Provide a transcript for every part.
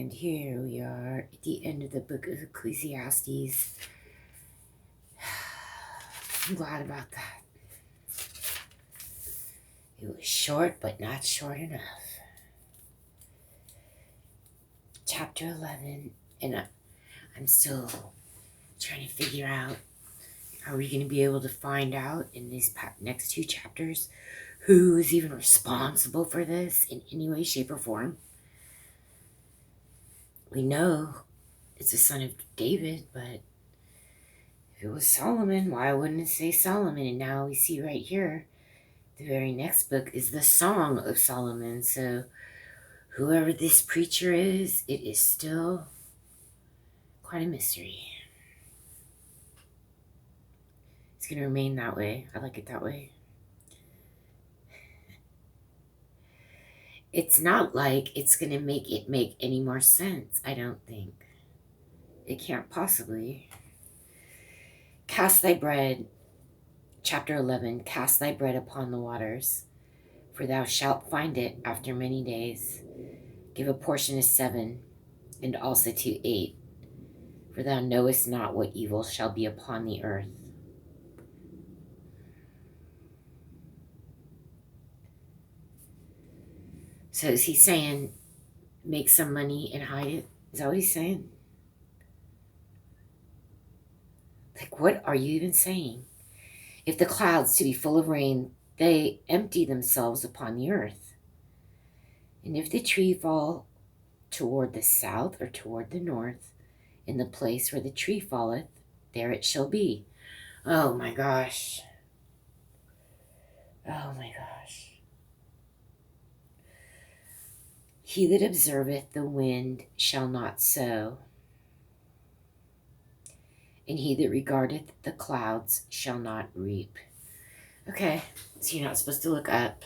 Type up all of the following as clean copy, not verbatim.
And here we are at the end of the book of Ecclesiastes. I'm glad about that. It was short, but not short enough. Chapter 11, and I'm still trying to figure out, are we going to be able to find out in these next two chapters who is even responsible for this in any way, shape, or form? We know it's the son of David, but if it was Solomon, why wouldn't it say Solomon? And now we see right here, the very next book is the Song of Solomon. So whoever this preacher is, it is still quite a mystery. It's going to remain that way. I like it that way. It's not like it's going to make it make any more sense, I don't think. It can't possibly. Cast thy bread, chapter 11, cast thy bread upon the waters, for thou shalt find it after many days. Give a portion to 7, and also to 8, for thou knowest not what evil shall be upon the earth. So is he saying, make some money and hide it? Is that what he's saying? Like, what are you even saying? If the clouds to be full of rain, they empty themselves upon the earth. And if the tree fall toward the south or toward the north, in the place where the tree falleth, there it shall be. Oh my gosh. Oh my gosh. He that observeth the wind shall not sow, and he that regardeth the clouds shall not reap. Okay, so you're not supposed to look up.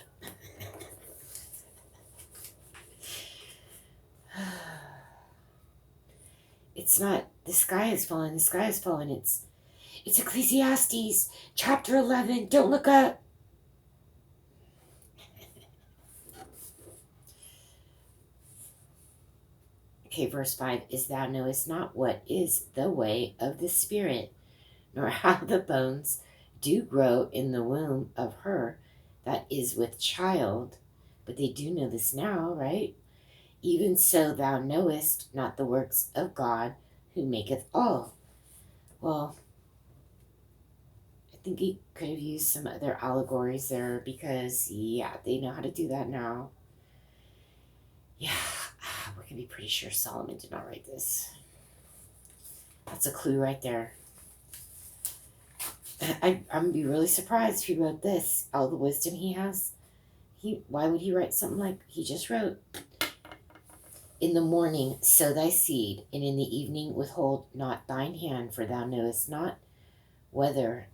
It's not, the sky is falling, the sky is falling. It's Ecclesiastes, chapter 11, don't look up. Okay, verse 5, is thou knowest not what is the way of the Spirit, nor how the bones do grow in the womb of her that is with child. But they do know this now, right? Even so thou knowest not the works of God who maketh all. Well, I think he could have used some other allegories there because, yeah, they know how to do that now. Yeah, we can be pretty sure Solomon did not write this. That's a clue right there. I'm going to be really surprised if he wrote this. All the wisdom he has. Why would he write something like he just wrote? In the morning sow thy seed, and in the evening withhold not thine hand, for thou knowest not whether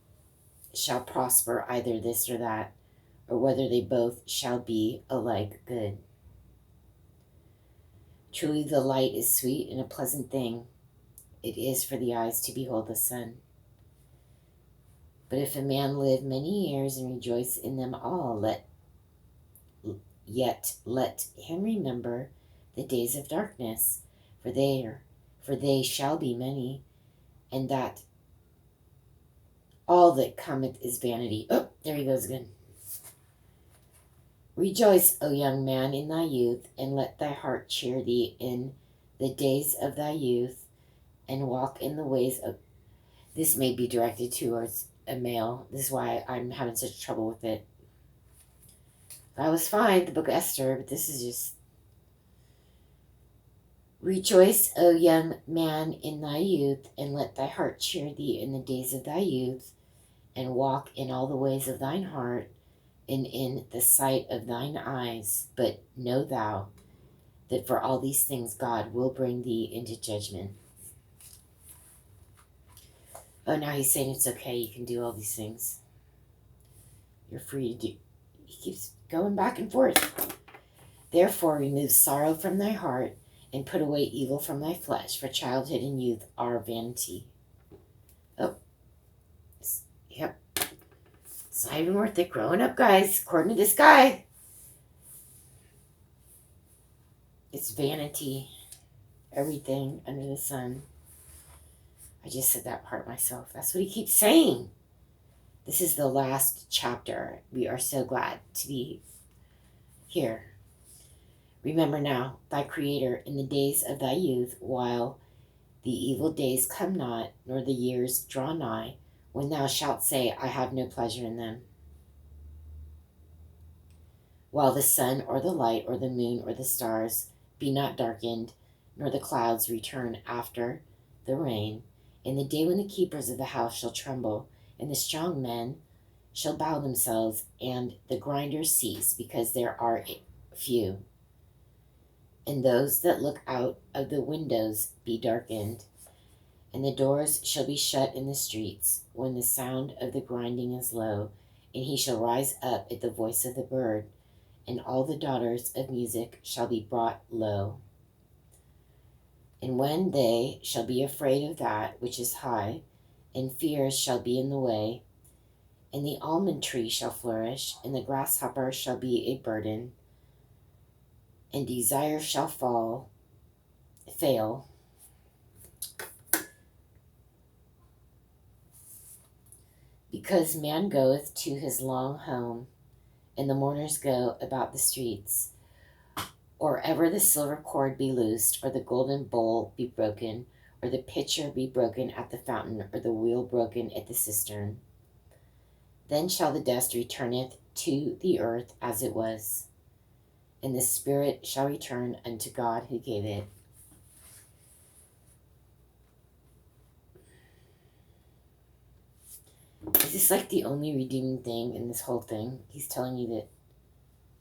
shall prosper either this or that, or whether they both shall be alike good. Truly the light is sweet and a pleasant thing. It is for the eyes to behold the sun. But if a man live many years and rejoice in them all, yet let him remember the days of darkness, for they shall be many, and that all that cometh is vanity. Oh, there he goes again. Rejoice, O young man, in thy youth, and let thy heart cheer thee in the days of thy youth, and walk in the ways of... This may be directed towards a male. This is why I'm having such trouble with it. I was fine, the book of Esther, but this is just... Rejoice, O young man, in thy youth, and let thy heart cheer thee in the days of thy youth, and walk in all the ways of thine heart, and in the sight of thine eyes. But know thou that for all these things God will bring thee into judgment. Oh, now he's saying it's okay, you can do all these things. You're free to do... He keeps going back and forth. Therefore remove sorrow from thy heart, and put away evil from thy flesh, for childhood and youth are vanity. Oh. Yep. It's not even worth it growing up, guys, according to this guy. It's vanity. everything under the sun. I just said that part myself. That's what he keeps saying. This is the last chapter. We are so glad to be here. Remember now thy Creator in the days of thy youth, while the evil days come not, nor the years draw nigh, when thou shalt say, I have no pleasure in them. While the sun or the light or the moon or the stars be not darkened, nor the clouds return after the rain, in the day when the keepers of the house shall tremble, and the strong men shall bow themselves, and the grinders cease, because there are few. And those that look out of the windows be darkened, and the doors shall be shut in the streets, when the sound of the grinding is low, and he shall rise up at the voice of the bird, and all the daughters of music shall be brought low. And when they shall be afraid of that which is high, and fears shall be in the way, and the almond tree shall flourish, and the grasshopper shall be a burden, and desire shall fail, because man goeth to his long home, and the mourners go about the streets. Or ever the silver cord be loosed, or the golden bowl be broken, or the pitcher be broken at the fountain, or the wheel broken at the cistern. Then shall the dust returneth to the earth as it was, and the spirit shall return unto God who gave it. Is this like the only redeeming thing in this whole thing? He's telling you that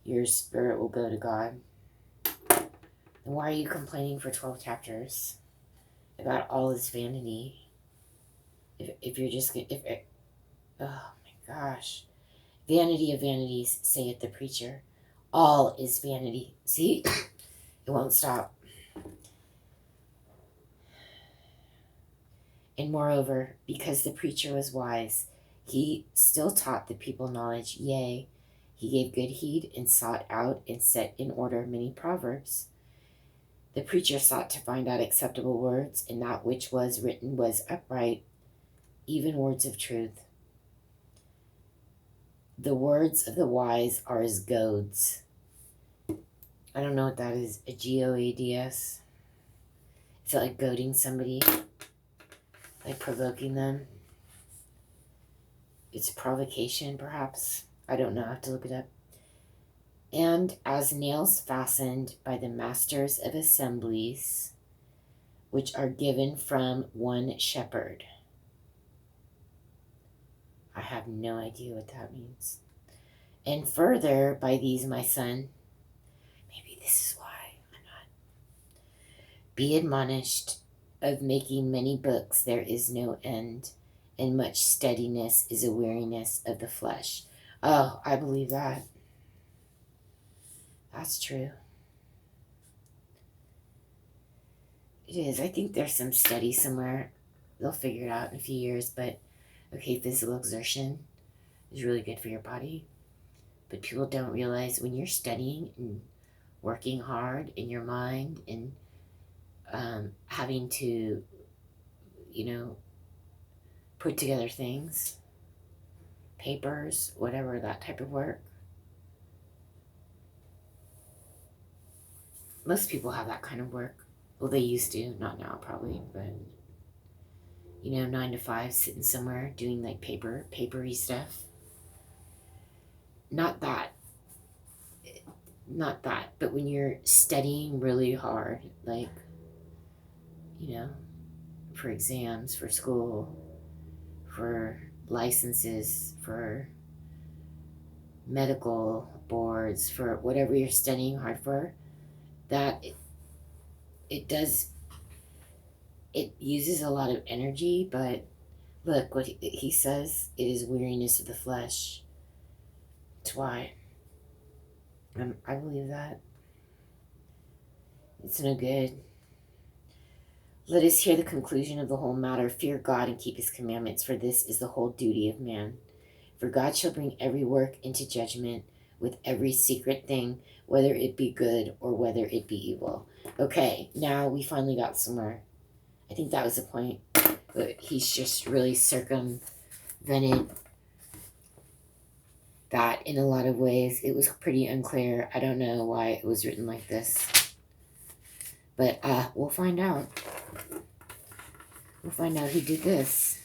your spirit will go to God. Then why are you complaining for 12 chapters about all this vanity? If you're just, oh my gosh. Vanity of vanities, saith the preacher. All is vanity. See? It won't stop. And moreover, because the preacher was wise, he still taught the people knowledge. Yea, he gave good heed and sought out and set in order many proverbs. The preacher sought to find out acceptable words, and that which was written was upright, even words of truth. The words of the wise are as goads. I don't know what that is. A Goads? Is it like goading somebody? Like provoking them? It's provocation, perhaps. I don't know. I have to look it up. And as nails fastened by the masters of assemblies, which are given from one shepherd. I have no idea what that means. And further, by these, my son, maybe this is why I'm not. Be admonished of making many books, there is no end, and much steadiness is a weariness of the flesh. Oh, I believe that. That's true. It is. I think there's some study somewhere. They'll figure it out in a few years, but okay, physical exertion is really good for your body. But people don't realize when you're studying and working hard in your mind and having to, put together things, papers, whatever, that type of work. Most people have that kind of work. Well, they used to, not now probably, but 9 to 5, sitting somewhere doing like papery stuff. Not that, but when you're studying really hard, like, for exams, for school, for licenses, for medical boards, for whatever you're studying hard for, that it uses a lot of energy, but look what he says, it is weariness of the flesh. That's why. I believe that. It's no good. Let us hear the conclusion of the whole matter. Fear God and keep his commandments, for this is the whole duty of man. For God shall bring every work into judgment with every secret thing, whether it be good or whether it be evil. Okay, now we finally got somewhere. I think that was the point. But he's just really circumvented that in a lot of ways. It was pretty unclear. I don't know why it was written like this. But we'll find out. We'll find out who did this.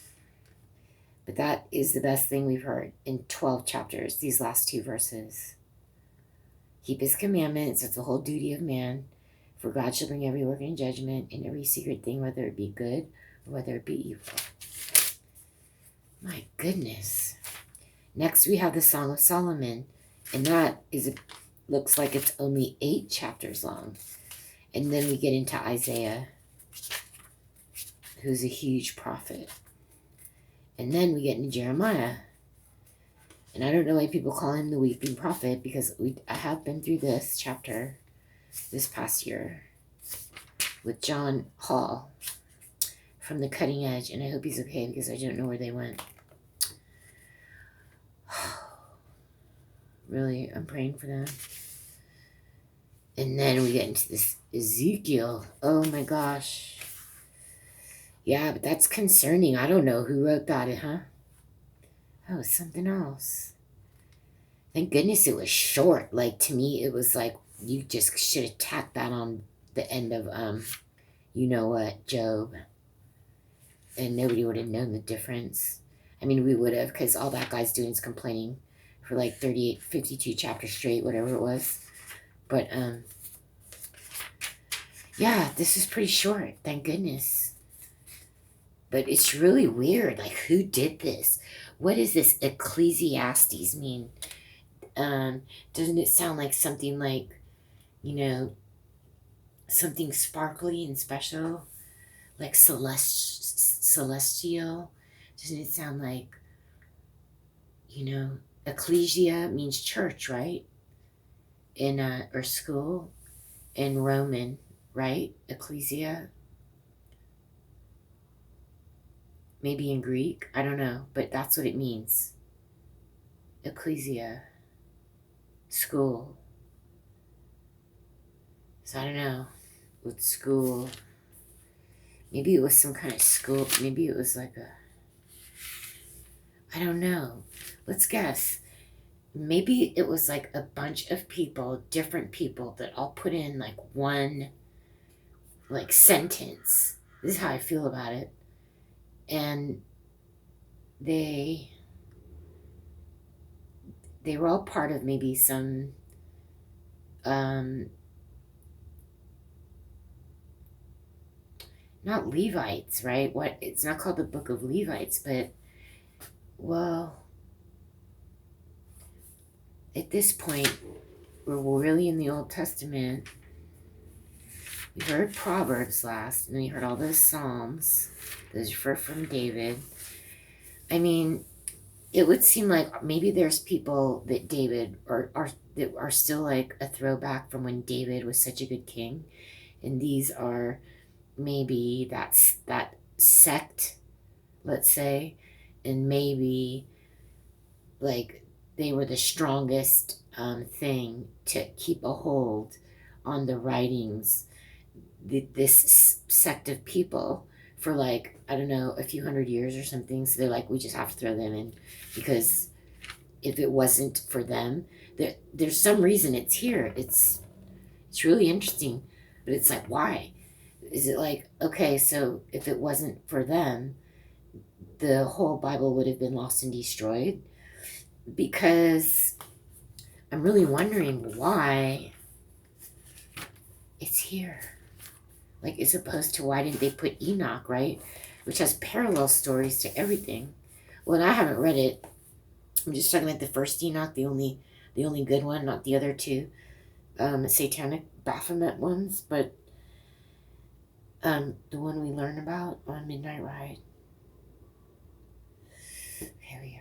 But that is the best thing we've heard in 12 chapters, these last 2 verses. Keep his commandments, that's the whole duty of man. For God shall bring every work in judgment and every secret thing, whether it be good or whether it be evil. My goodness. Next we have the Song of Solomon. And that looks like it's only 8 chapters long. And then we get into Isaiah, who's a huge prophet. And then we get into Jeremiah. And I don't know why people call him the weeping prophet, because I have been through this chapter this past year with John Hall from The Cutting Edge. And I hope he's okay, because I don't know where they went. Really, I'm praying for them. And then we get into this Ezekiel. Oh my gosh. Yeah, but that's concerning. I don't know who wrote that, huh? Oh, something else. Thank goodness it was short. Like, to me, it was like, you just should have tacked that on the end of, you know what, Job. And nobody would have known the difference. I mean, we would have, because all that guy's doing is complaining for like 38, 52 chapters straight, whatever it was. But, yeah, this is pretty short. Thank goodness. But it's really weird. Like, who did this? What does this Ecclesiastes mean? Doesn't it sound like something like, you know, something sparkly and special? Like celestial? Doesn't it sound like, you know, ecclesia means church, right? In, or school. In Roman, right? Ecclesia. Maybe in Greek. I don't know. But that's what it means. Ecclesia. School. So I don't know. With school. Maybe it was some kind of school. Maybe it was like a... I don't know. Let's guess. Maybe it was like a bunch of people, different people, that all put in like one like sentence. This is how I feel about it. And they were all part of maybe some not Levites, right? What, it's not called the Book of Levites, but, well, at this point, we're really in the Old Testament. We heard Proverbs last, and then we heard all those Psalms. Those refer from David. I mean, it would seem like maybe there's people that David that are still like a throwback from when David was such a good king, and these are maybe that sect, let's say, and maybe like they were the strongest thing to keep a hold on the writings, this sect of people, for like, I don't know, a few hundred years or something. So they're like, we just have to throw them in, because if it wasn't for them, there's some reason it's here. It's really interesting, but it's like, why? Is it like, okay, so if it wasn't for them, the whole Bible would have been lost and destroyed? Because I'm really wondering why it's here. Like, as opposed to, why didn't they put Enoch, right? Which has parallel stories to everything. Well, and I haven't read it. I'm just talking about the first Enoch, the only good one, not the other two satanic Baphomet ones, but the one we learn about on Midnight Ride.